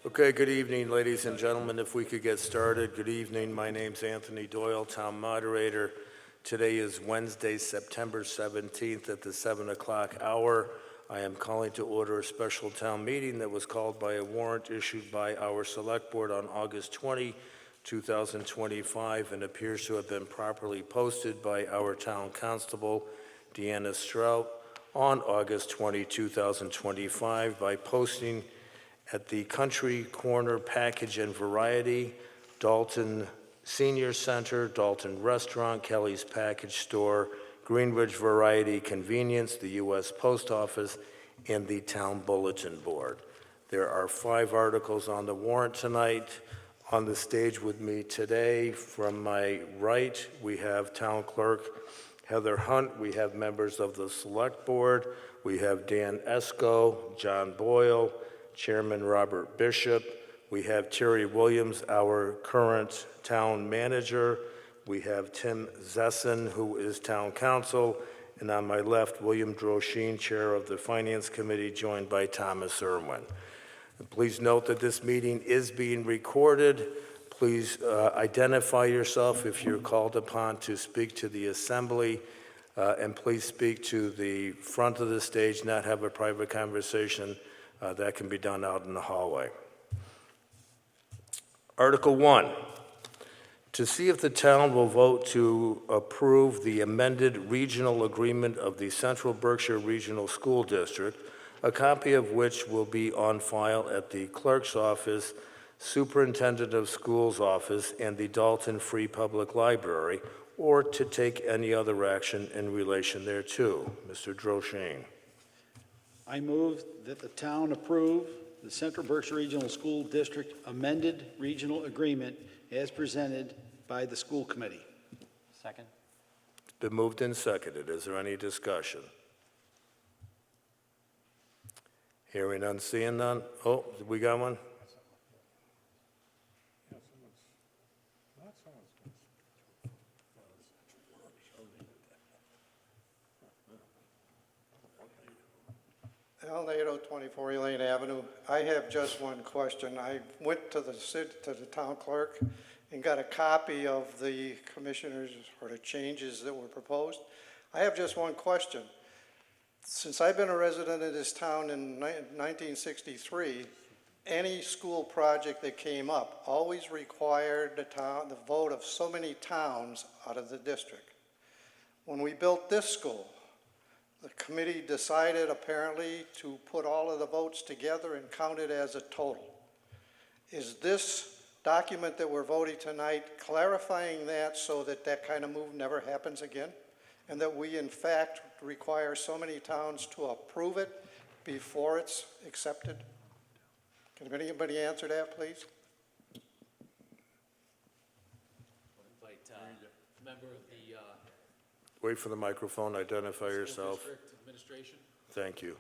Okay, good evening, ladies and gentlemen. If we could get started. Good evening. My name's Anthony Doyle, Town Moderator. Today is Wednesday, September 17th at the 7 o'clock hour. I am calling to order a special town meeting that was called by a warrant issued by our Select Board on August 20, 2025, and appears to have been properly posted by our Town Constable, Deanna Strout, on August 20, 2025 by posting at the Country Corner Package and Variety, Dalton Senior Center, Dalton Restaurant, Kelly's Package Store, Greenridge Variety Convenience, the U.S. Post Office, and the Town Bulletin Board. There are 5 articles on the warrant tonight. On the stage with me today, from my right, we have Town Clerk Heather Hunt. We have members of the Select Board. We have Dan Esco, John Boyle, Chairman Robert Bishop. We have Terry Williams, our current town manager. We have Tim Zessin, who is town council. And on my left, William Drosheen, chair of the Finance Committee, joined by Thomas Irwin. And please note that this meeting is being recorded. Please identify yourself if you're called upon to speak to the assembly. And please speak to the front of the stage, not have a private conversation. That can be done out in the hallway. Article 1, to see if the town will vote to approve the amended regional agreement of the Central Berkshire Regional School District, a copy of which will be on file at the clerk's office, superintendent of schools office, and the Dalton Free Public Library, or to take any other action in relation thereto. Mr. Drosheen. I move that the town approve the Central Berkshire Regional School District amended regional agreement as presented by the school committee. Second. It's been moved and seconded. Is there any discussion? Hearing none, seeing none. Oh, we got one? Al Nato, 24 Elaine Avenue. I have just one question. I went to the town clerk and got a copy of the commissioners or the changes that were proposed. I have just one question. Since I've been a resident of this town in 1963, any school project that came up always required the vote of so many towns out of the district. When we built this school, the committee decided apparently to put all of the votes together and count it as a total. Is this document that we're voting tonight clarifying that so that that kind of move never happens again? And that we in fact require so many towns to approve it before it's accepted? Can anybody answer that, please? I'll invite a member of the Wait for the microphone. Identify yourself. School District Administration. Thank you.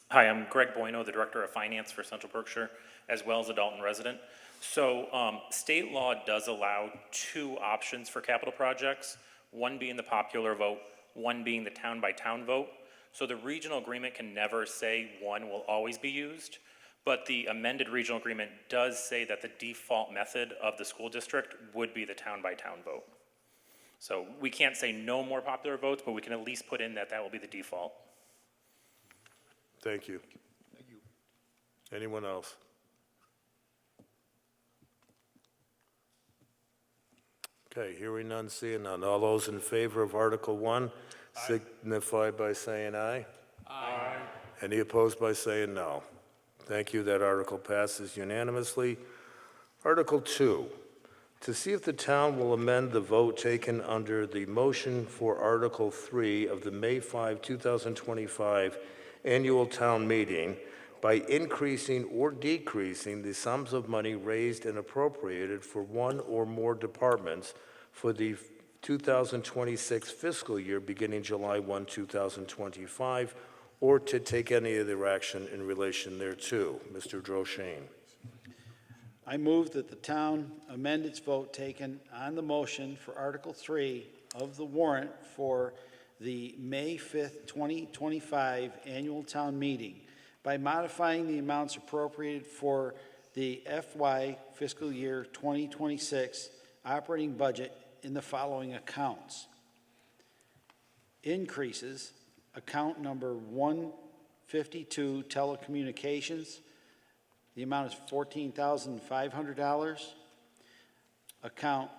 Hi, I'm Greg Bueno, the Director of Finance for Central Berkshire, as well as a Dalton resident. So state law does allow 2 options for capital projects, one being the popular vote, one being the town-by-town vote. So the regional agreement can never say one will always be used, but the amended regional agreement does say that the default method of the school district would be the town-by-town vote. So we can't say no more popular votes, but we can at least put in that that will be the default. Thank you. Thank you. Anyone else? Okay, hearing none, seeing none. All those in favor of Article 1 signify by saying aye. Aye. Any opposed by saying no? Thank you. That article passes unanimously. Article 2, to see if the town will amend the vote taken under the motion for Article 3 of the May 5, 2025 annual town meeting by increasing or decreasing the sums of money raised and appropriated for one or more departments for the 2026 fiscal year beginning July 1, 2025, or to take any other action in relation thereto. Mr. Drosheen. I move that the town amend its vote taken on the motion for Article 3 of the warrant for the May 5th, 2025 annual town meeting by modifying the amounts appropriated for the FY fiscal year 2026 operating budget in the following accounts. Increases, account number 152 telecommunications, the amount is $14,500. Account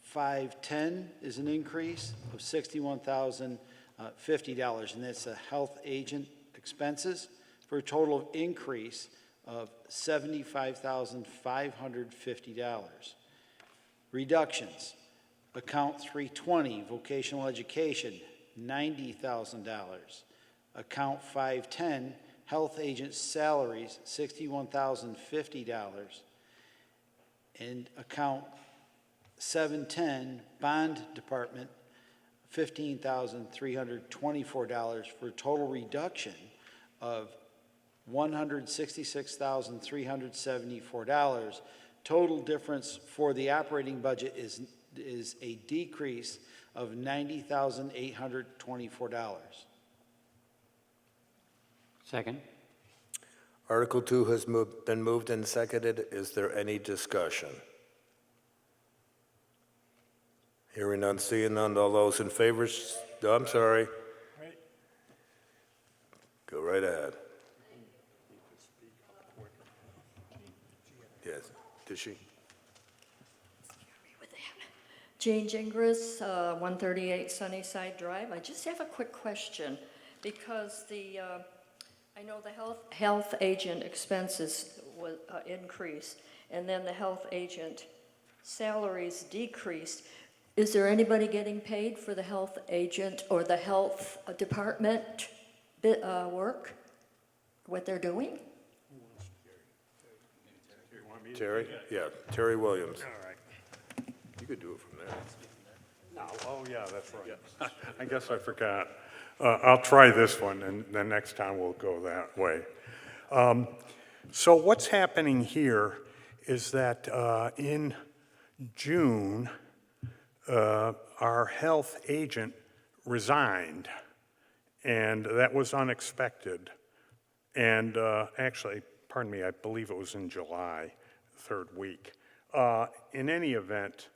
510 is an increase of $61,050, and that's the health agent expenses for a total of increase of $75,550. Reductions, account 320 vocational education, $90,000. Account 510 health agent salaries, $61,050. And account 710 bond department, $15,324 for a total reduction of $166,374. Total difference for the operating budget is a decrease of $90,824. Second. Article 2 has been moved and seconded. Is there any discussion? Hearing none, seeing none. All those in favor, I'm sorry. Go right ahead. Yes, did she? Jane Gingras, 138 Sunnyside Drive. I just have a quick question, because I know the health agent expenses was increased, and then the health agent salaries decreased. Is there anybody getting paid for the health agent or the health department work, what they're doing? Terry? Yeah, Terry Williams. All right. You could do it from there. No, oh, yeah, that's right. I guess I forgot. I'll try this one, and the next time we'll go that way. So what's happening here is that in June, our health agent resigned, and that was unexpected. And actually, pardon me, I believe it was in July, third week. In any event,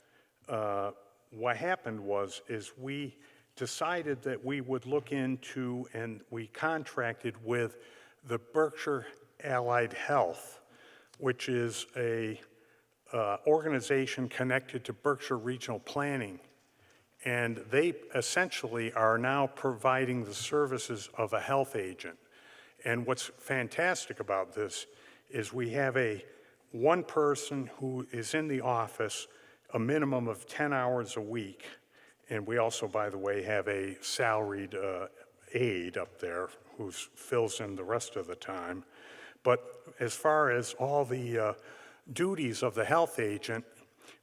what happened is we decided that we would look into, and we contracted with the Berkshire Allied Health, which is a organization connected to Berkshire Regional Planning. And they essentially are now providing the services of a health agent. And what's fantastic about this is we have one person who is in the office a minimum of 10 hours a week. And we also, by the way, have a salaried aide up there who fills in the rest of the time. But as far as all the duties of the health agent,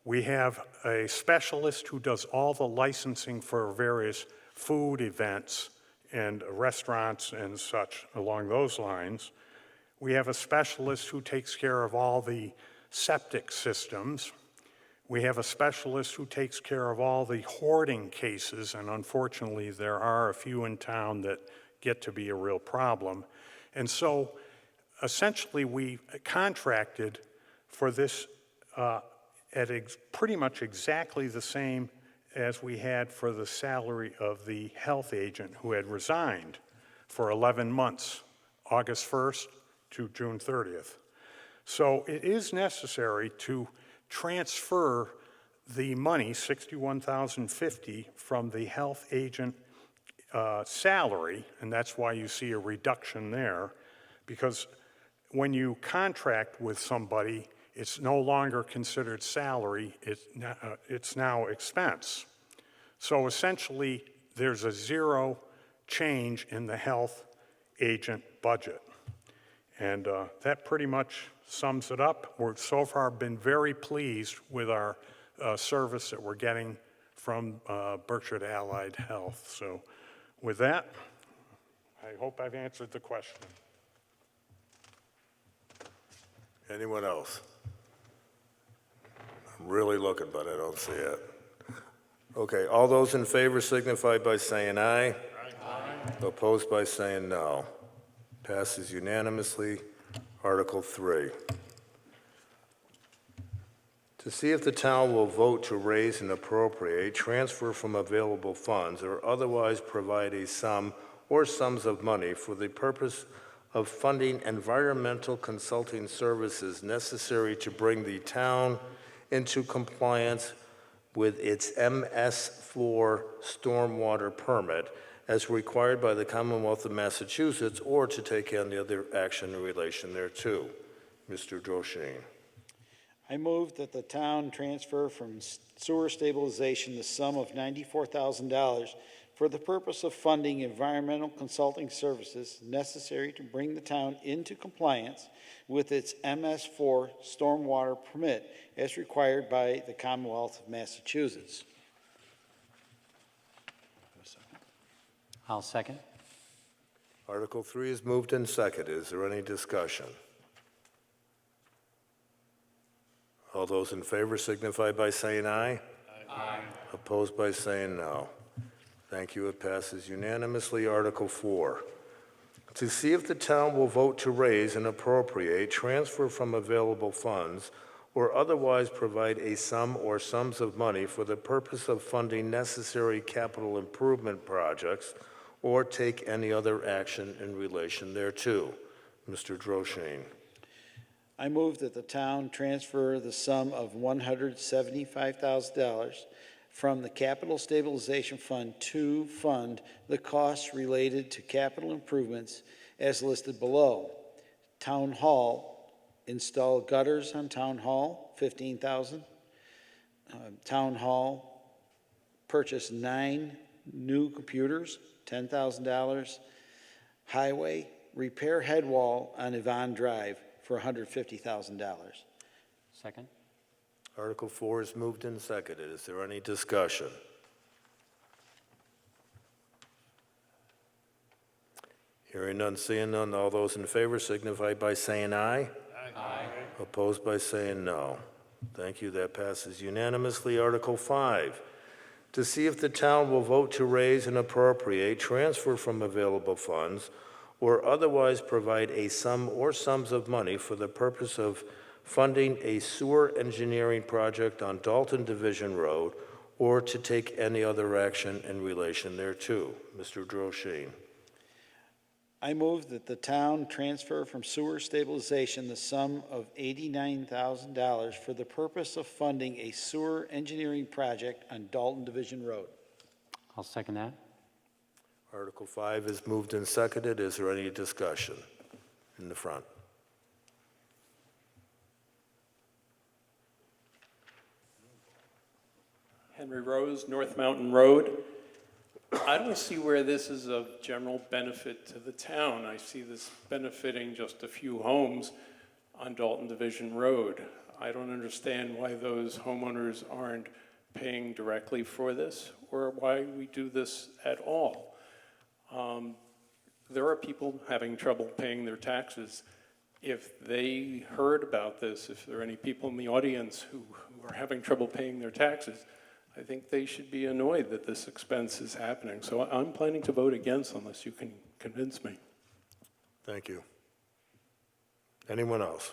we have a specialist who does all the licensing for various food events and restaurants and such along those lines. We have a specialist who takes care of all the septic systems. We have a specialist who takes care of all the hoarding cases, and unfortunately there are a few in town that get to be a real problem. And so essentially we contracted for this at pretty much exactly the same as we had for the salary of the health agent who had resigned for 11 months, August 1st to June 30th. So it is necessary to transfer the money, $61,050, from the health agent salary, and that's why you see a reduction there, because when you contract with somebody, it's no longer considered salary, it's now expense. So essentially, there's a zero change in the health agent budget. And that pretty much sums it up. We've so far been very pleased with our service that we're getting from Berkshire Allied Health. So with that, I hope I've answered the question. Anyone else? I'm really looking, but I don't see it. Okay, all those in favor signify by saying aye. Aye. Opposed by saying no. Passes unanimously. Article 3. To see if the town will vote to raise and appropriate, transfer from available funds, or otherwise provide a sum or sums of money for the purpose of funding environmental consulting services necessary to bring the town into compliance with its MS4 stormwater permit as required by the Commonwealth of Massachusetts, or to take any other action in relation thereto. Mr. Droshine. I move that the town transfer from sewer stabilization the sum of $94,000 for the purpose of funding environmental consulting services necessary to bring the town into compliance with its MS4 stormwater permit as required by the Commonwealth of Massachusetts. I'll second. Article 3 is moved and seconded. Is there any discussion? All those in favor signify by saying aye. Aye. Opposed by saying no. Thank you. It passes unanimously. Article 4. To see if the town will vote to raise and appropriate, transfer from available funds, or otherwise provide a sum or sums of money for the purpose of funding necessary capital improvement projects, or take any other action in relation thereto. Mr. Droshine. I move that the town transfer the sum of $175,000 from the Capital Stabilization Fund to fund the costs related to capital improvements as listed below. Town Hall, install gutters on Town Hall, $15,000. Town Hall, purchase 9 new computers, $10,000. Highway, repair head wall on Yvonne Drive for $150,000. Second. Article 4 is moved and seconded. Is there any discussion? Hearing none, seeing none, all those in favor signify by saying aye. Aye. Opposed by saying no. Thank you. That passes unanimously. Article 5. To see if the town will vote to raise and appropriate, transfer from available funds, or otherwise provide a sum or sums of money for the purpose of funding a sewer engineering project on Dalton Division Road, or to take any other action in relation thereto. Mr. Droshine. I move that the town transfer from sewer stabilization the sum of $89,000 for the purpose of funding a sewer engineering project on Dalton Division Road. I'll second that. Article 5 is moved and seconded. Is there any discussion in the front? Henry Rose, North Mountain Road. I don't see where this is of general benefit to the town. I see this benefiting just a few homes on Dalton Division Road. I don't understand why those homeowners aren't paying directly for this, or why we do this at all. There are people having trouble paying their taxes. If they heard about this, if there are any people in the audience who are having trouble paying their taxes, I think they should be annoyed that this expense is happening. So I'm planning to vote against unless you can convince me. Thank you. Anyone else?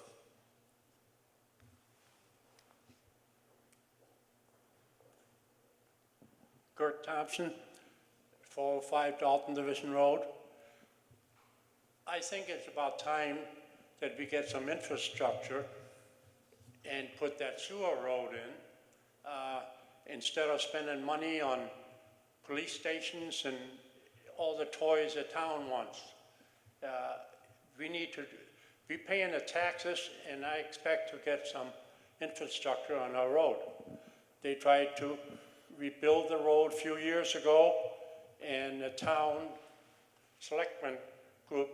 Kurt Thompson, 405 Dalton Division Road. I think it's about time that we get some infrastructure and put that sewer road in. Instead of spending money on police stations and all the toys the town wants. We need to be paying the taxes, and I expect to get some infrastructure on our road. They tried to rebuild the road a few years ago, and the town selectmen group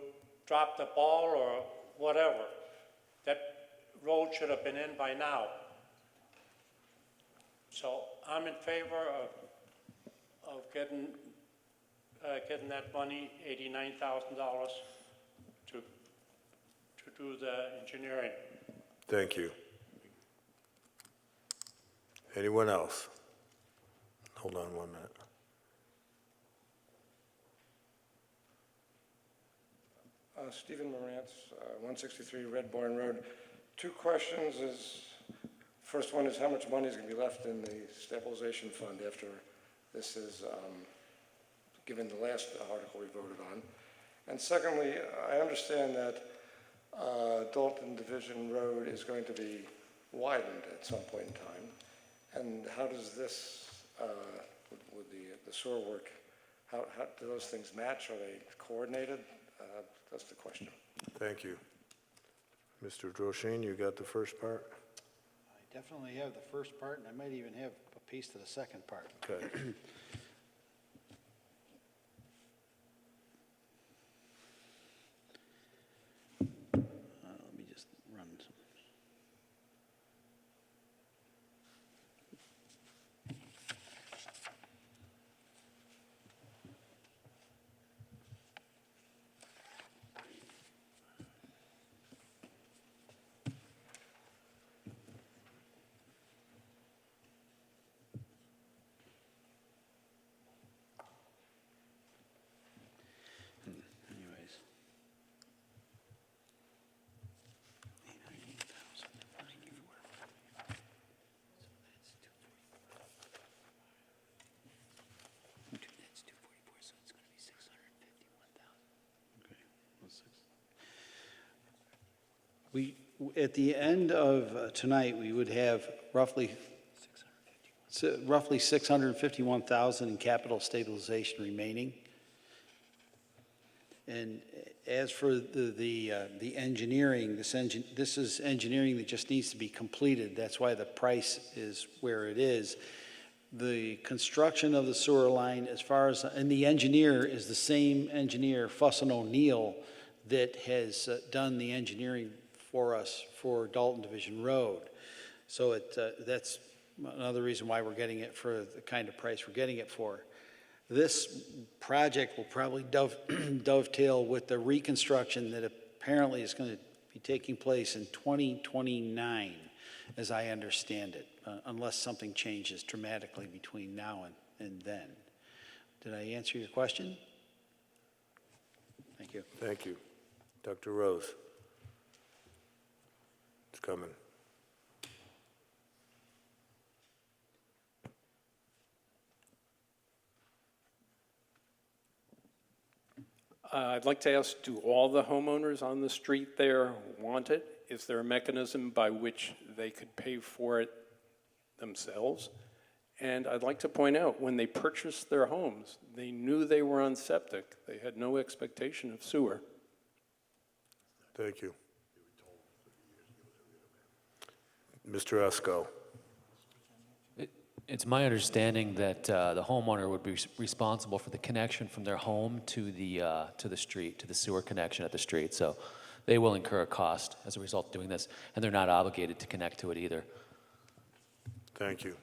dropped the ball or whatever. That road should have been in by now. So I'm in favor of getting that money, $89,000, to do the engineering. Thank you. Anyone else? Hold on 1 minute. Stephen Morantz, 163 Red Barn Road. Two questions is, first one is how much money is going to be left in the stabilization fund after this is given the last article we voted on? And secondly, I understand that Dalton Division Road is going to be widened at some point in time. And how does this, with the sewer work, how do those things match? Are they coordinated? That's the question. Thank you. Mr. Droshine, you got the first part? I definitely have the first part, and I might even have a piece to the second part. Okay. Let me just run some. Anyways. We, at the end of tonight, we would have roughly 651,000 in capital stabilization remaining. And as for the engineering, this is engineering that just needs to be completed. That's why the price is where it is. The construction of the sewer line, as far as, and the engineer is the same engineer, Fussin O'Neill, that has done the engineering for us for Dalton Division Road. So that's another reason why we're getting it for the kind of price we're getting it for. This project will probably dovetail with the reconstruction that apparently is going to be taking place in 2029, as I understand it, unless something changes dramatically between now and then. Did I answer your question? Thank you. Thank you. Dr. Rose. It's coming. I'd like to ask, do all the homeowners on the street there want it? Is there a mechanism by which they could pay for it themselves? And I'd like to point out, when they purchased their homes, they knew they were on septic. They had no expectation of sewer. Thank you. Mr. Esco. It's my understanding that the homeowner would be responsible for the connection from their home to the street, to the sewer connection at the street. So they will incur a cost as a result of doing this, and they're not obligated to connect to it either. Thank you.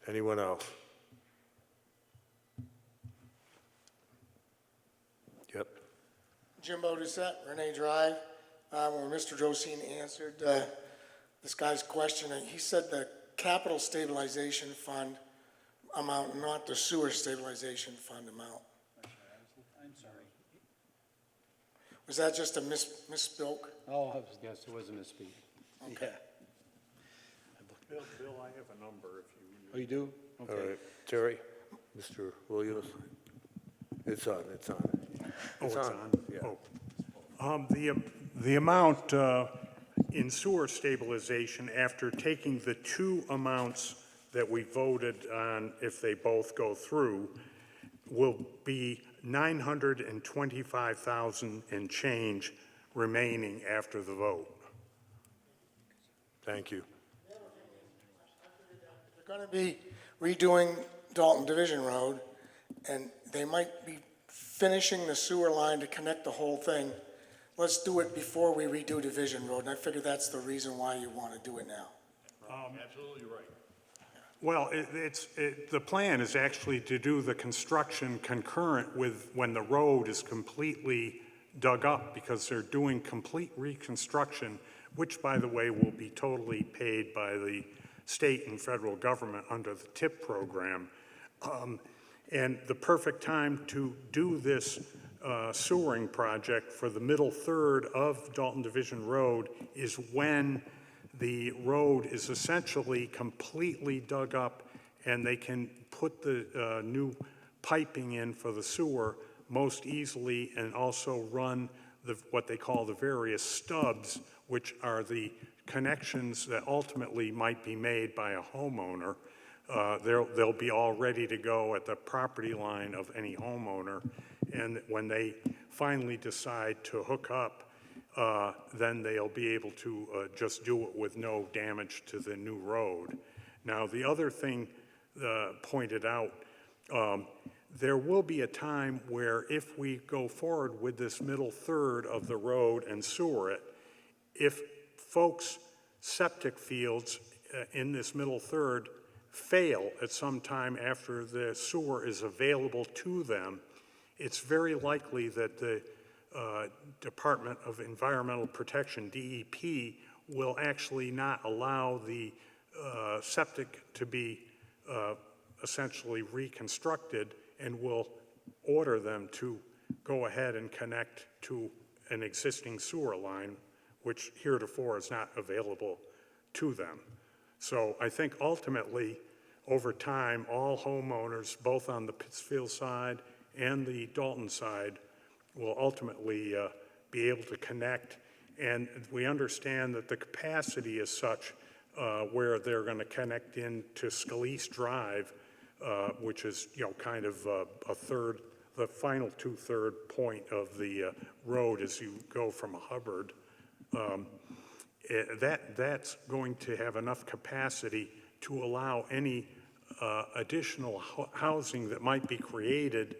Anyone else? Yep. Jimbo Doucette, Renee Drive. When Mr. Josine answered this guy's question, he said the capital stabilization fund amount, not the sewer stabilization fund amount. I'm sorry. Was that just a misspoke? Oh, Yes, it was a misspeak. Okay. Bill, I have a number if you. Oh, you do? All Okay. right. Terry? Mr. Williams? It's on. It's on. Oh, it's on? Yeah. Oh. The amount in sewer stabilization, after taking the two amounts that we voted on, if they both go through, will be 925,000 and change remaining after the vote. Thank you. They're going to be redoing Dalton Division Road, and they might be finishing the sewer line to connect the whole thing. Let's do it before we redo Division Road, and I figure that's the reason why you want to do it now. Absolutely right. Well, the plan is actually to do the construction concurrent with when the road is completely dug up, because they're doing complete reconstruction, which, by the way, will be totally paid by the state and federal government under the TIP program. And the perfect time to do this sewering project for the middle third of Dalton Division Road is when the road is essentially completely dug up and they can put the new piping in for the sewer most easily and also run what they call the various stubs, which are the connections that ultimately might be made by a homeowner. They'll be all ready to go at the property line of any homeowner. And when they finally decide to hook up, then they'll be able to just do it with no damage to the new road. Now, the other thing pointed out, there will be a time where if we go forward with this middle third of the road and sewer it, if folks' septic fields in this middle third fail at some time after the sewer is available to them, it's very likely that the Department of Environmental Protection, DEP, will actually not allow the septic to be essentially reconstructed and will order them to go ahead and connect to an existing sewer line, which heretofore is not available to them. So I think ultimately, over time, all homeowners, both on the Pittsfield side and the Dalton side, will ultimately be able to connect. And we understand that the capacity is such where they're going to connect into Scalise Drive, which is, kind of a third, the final two-third point of the road as you go from Hubbard. That's going to have enough capacity to allow any additional housing that might be created.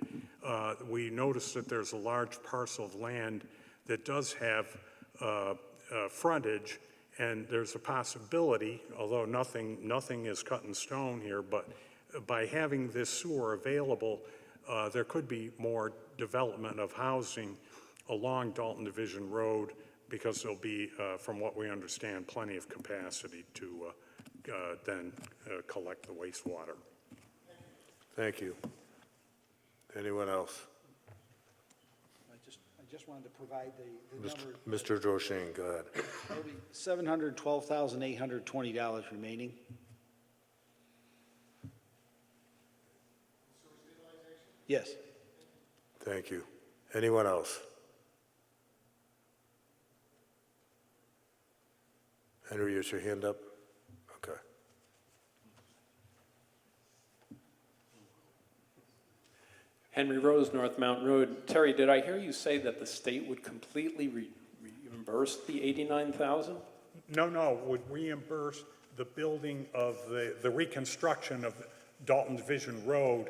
We noticed that there's a large parcel of land that does have frontage, and there's a possibility, although nothing is cut in stone here, but by having this sewer available, there could be more development of housing along Dalton Division Road, because there'll be, from what we understand, plenty of capacity to then collect the wastewater. Thank you. Anyone else? I just wanted to provide the number. Mr. Dorshane, go ahead. There'll be $712,820 remaining. Yes. Thank you. Anyone else? Henry, you has your hand up? Okay. Henry Rose, North Mountain Road. Terry, did I hear you say that the state would completely reimburse the $89,000? No, would reimburse the building of the reconstruction of Dalton Division Road.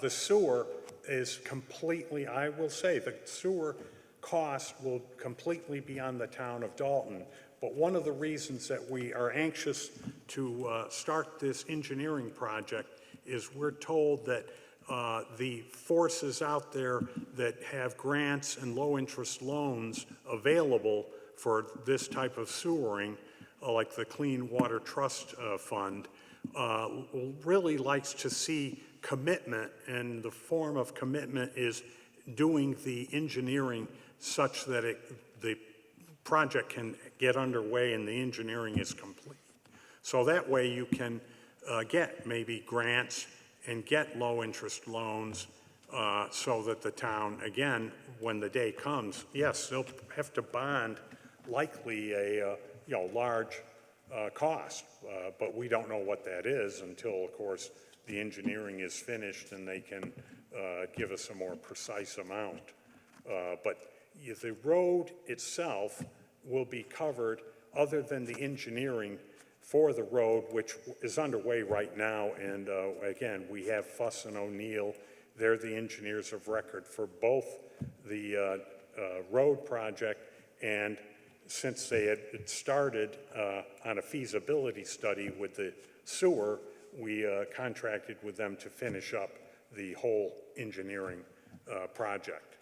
The sewer is completely, I will say, the sewer cost will completely be on the town of Dalton. But one of the reasons that we are anxious to start this engineering project is we're told that the forces out there that have grants and low-interest loans available for this type of sewering, like the Clean Water Trust Fund, really likes to see commitment, and the form of commitment is doing the engineering such that the project can get underway and the engineering is complete. So that way you can get maybe grants and get low-interest loans so that the town, again, when the day comes, yes, they'll have to bond likely a large cost, but we don't know what that is until, of course, the engineering is finished and they can give us a more precise amount. But the road itself will be covered, other than the engineering for the road, which is underway right now. And again, we have Fuss and O'Neill. They're the engineers of record for both the road project, and since they had started on a feasibility study with the sewer, we contracted with them to finish up the whole engineering project.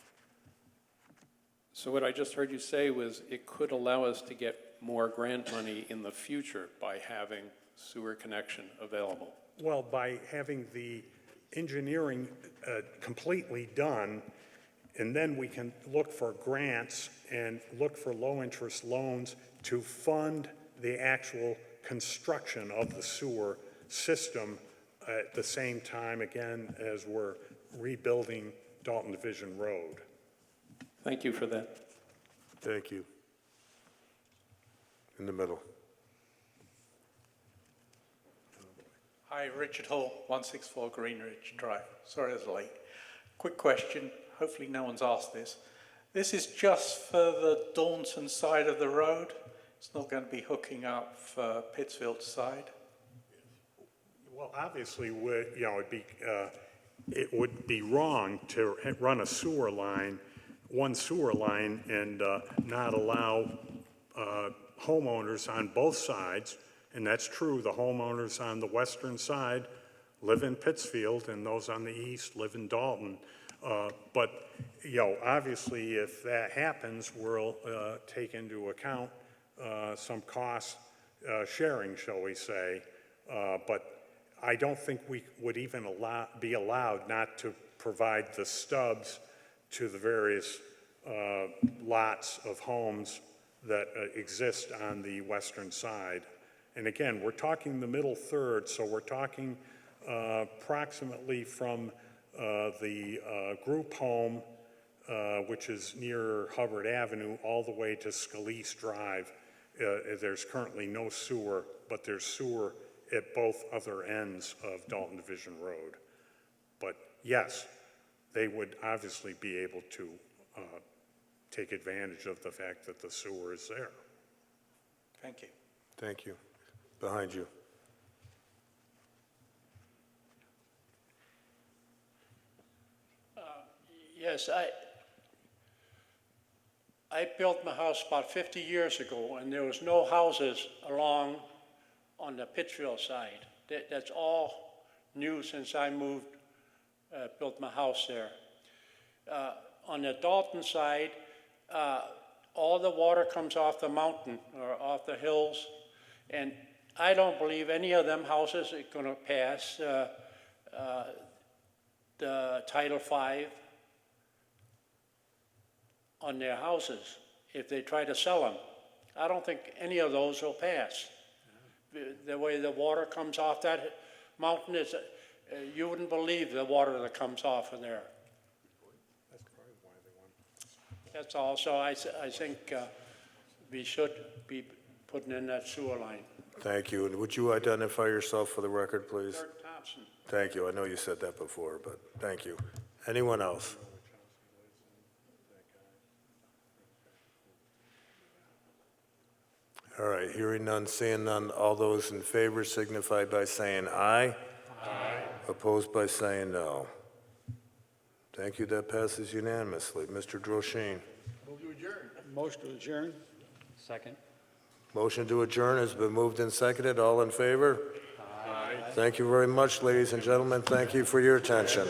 So what I just heard you say was it could allow us to get more grant money in the future by having sewer connection available. Well, by having the engineering completely done, and then we can look for grants and look for low-interest loans to fund the actual construction of the sewer system at the same time, again, as we're rebuilding Dalton Division Road. Thank you for that. Thank you. In the middle. Hi, Richard Hall, 164 Greenridge Drive. Sorry I was late. Quick question, hopefully no one's asked this. This is just for the Dalton side of the road? It's not going to be hooking up for Pittsfield's side? Well, obviously, it would be wrong to run a sewer line, one sewer line, and not allow homeowners on both sides. And that's true, the homeowners on the western side live in Pittsfield, and those on the east live in Dalton. But, obviously, if that happens, we'll take into account some cost sharing, shall we say. But I don't think we would even be allowed not to provide the stubs to the various lots of homes that exist on the western side. And again, we're talking the middle third, so we're talking approximately from the group home, which is near Hubbard Avenue, all the way to Scalise Drive. There's currently no sewer, but there's sewer at both other ends of Dalton Division Road. But yes, they would obviously be able to take advantage of the fact that the sewer is there. Thank you. Thank you. Behind you. Yes, I built my house about 50 years ago, and there was no houses along on the Pittsfield side. That's all new since I moved, built my house there. On the Dalton side, all the water comes off the mountain or off the hills, and I don't believe any of them houses are going to pass the Title V on their houses if they try to sell them. I don't think any of those will pass. The way the water comes off that mountain is, you wouldn't believe the water that comes off of there. That's all. So I think we should be putting in that sewer line. Thank you. And would you identify yourself for the record, please? Kurt Thompson. Thank you. I know you said that before, but thank you. Anyone else? All right, hearing none, seeing none, all those in favor signify by saying aye. Aye. Opposed by saying no. Thank you, that passes unanimously. Mr. Drosheen. Motion to adjourn? Second. Motion to adjourn has been moved and seconded. All in favor? Aye. Thank you very much, ladies and gentlemen. Thank you for your attention.